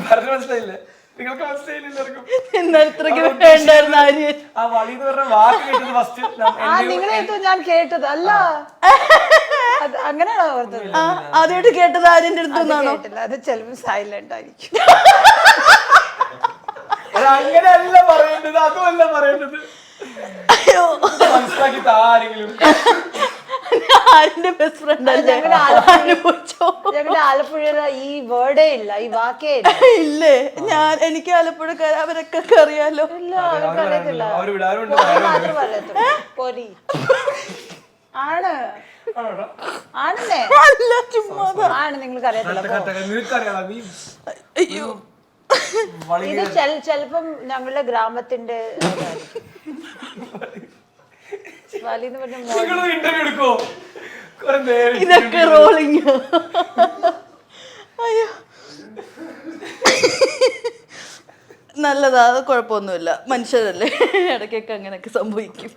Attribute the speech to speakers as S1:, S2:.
S1: പറഞ്ഞു മനസ്സിലായില്ലേ? നിങ്ങൾക്ക് മനസ്സിലായില്ല. ആ വളി എന്ന് പറഞ്ഞ വാക്ക് കേട്ടത് ഫസ്റ്റ്
S2: ഞാൻ കേട്ടത് അല്ല, അങ്ങനെയാണോ ഓർത്തത്?
S3: ആദ്യമായിട്ട് കേട്ടത് ആര്യന്റെ അടുത്തുനിന്നാണോ?
S2: അത് ചിലപ്പോൾ സൈലന്റ് ആയിരിക്കും.
S1: അങ്ങനെയല്ല പറയേണ്ടത്, അതുമല്ല പറയേണ്ടത്. മനസ്സിലാക്കി ആരെങ്കിലും
S3: ആര്യന്റെ ബെസ്റ്റ് ഫ്രണ്ട് അല്ലേ?
S2: ഞങ്ങളുടെ ആലപ്പുഴയില് ഈ വേർഡേ ഇല്ല, ഈ വാക്കേ ഇല്ല.
S3: ഇല്ലേ? എനിക്ക് ആലപ്പുഴക്കാർ അവരൊക്കെ അറിയാലോ.
S2: ഇല്ല, അവർക്ക് അറിയത്തില്ല. മാത്രം അറിയത്തുള്ളൂ. പൊരി ആണ് ആണല്ലേ? ആണ്, നിങ്ങൾക്ക് അറിയത്തില്ല.
S3: അയ്യോ,
S2: ഇത് ചെലപ്പം ഞങ്ങളുടെ ഗ്രാമത്തിന്റെ
S3: ഇതൊക്കെ റോളിങ്. അയ്യോ, നല്ലതാ, അത് കുഴപ്പമൊന്നുമില്ല. മനുഷ്യരല്ലേ, ഇടയ്ക്കൊക്കെ അങ്ങനെയൊക്കെ സംഭവിക്കും.